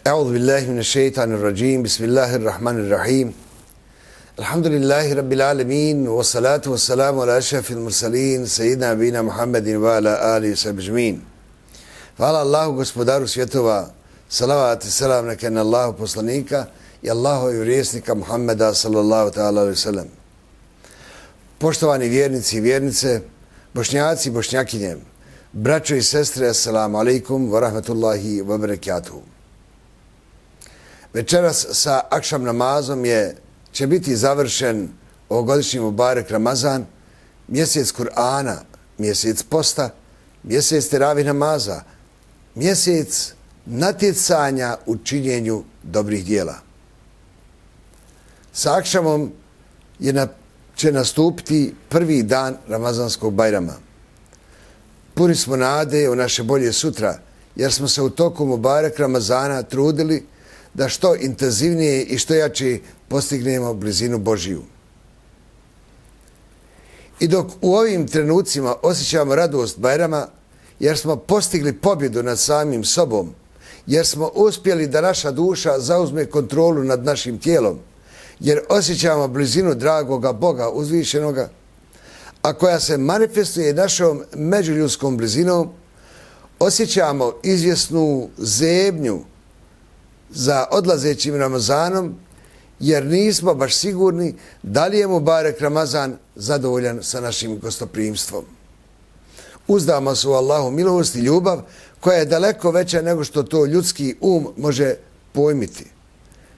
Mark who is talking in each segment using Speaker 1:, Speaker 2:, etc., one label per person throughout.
Speaker 1: Euzu billahi mineşşeytanirracim. Bismillahirrahmanirrahim. Elhamdülillahi rabbil alamin ve salatu vesselamu ala eşrefil murselin seyyidina nabina Muhammedin ve ala alihi ve sahbihi. Hvala Allahu gospodaru svjetova, salavat i selam neka na Allahu poslanika i Allahov vjerovjesnika Muhammeda sallallahu ta'ala alejhi ve sellem. Poštovani vjernici i vjernice, bošnjaci i bošnjakinje, braćo i sestre, assalamu alaikum wa rahmatullahi wa barakatuhu. Večeras sa akšam namazom će biti završen ovogodišnji Mubarek Ramazan, mjesec Kur'ana, mjesec posta, mjesec teravih namaza, mjesec natjecanja u činjenju dobrih dijela. Sa akšamom će nastupiti prvi dan Ramazanskog Bajrama. Puni smo nade u naše bolje sutra, jer smo se u toku Mubarek Ramazana trudili da što intenzivnije i što jače postignemo blizinu Božiju. I dok u ovim trenucima osjećamo radost Bajrama, jer smo postigli pobjedu nad samim sobom, jer smo uspjeli da naša duša zauzme kontrolu nad našim tijelom, jer osjećamo blizinu dragoga Boga uzvišenoga, a koja se manifestuje našom međuljudskom blizinom, osjećamo izvjesnu zebnju za odlazećim Ramazanom, jer nismo baš sigurni da li je Mubarek Ramazan zadovoljan sa našim gostoprimstvom. Uzdamo se u Allahu milost i ljubav koja je daleko veća nego što to ljudski može pojmiti.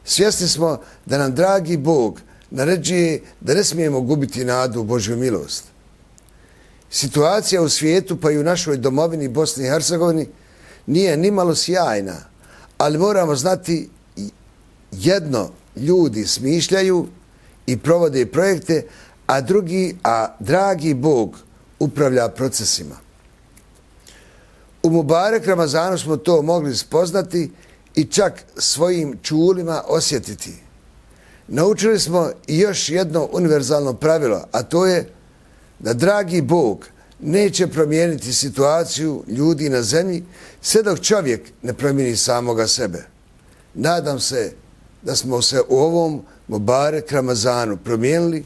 Speaker 1: Svjesni smo da nam dragi Bog naređuje da ne smijemo gubiti nadu u Božju milost. Situacija u svijetu, pa i u našoj domovini Bosni i Hercegovini, nije nimalo sjajna, ali moramo znati jedno, ljudi smišljaju i provode projekte, a dragi Bog upravlja procesima. U Mubarek Ramazanu smo to mogli spoznati i čak svojim čulima osjetiti. Naučili smo i još jedno univerzalno pravilo, a to je da dragi Bog neće promijeniti situaciju ljudi na zemlji sve dok čovjek ne promijeni samoga sebe. Nadam se da smo se u ovom Mubarek Ramazanu promijenili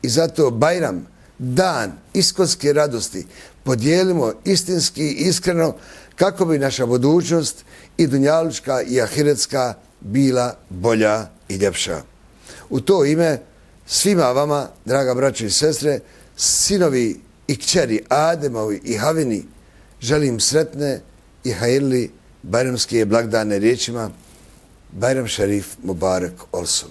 Speaker 1: i zato Bajram, dan iskonske radosti, podijelimo istinski i iskreno kako bi naša budućnost i dunjalučka i ahiretska bila bolja i ljepša. U to ime svima vama, draga braćo i sestre, sinovi i kćeri Ademovi i Havini, želim sretne i hajirli bajramske blagdane riječima Bajram Šerif Mubarek Olsun.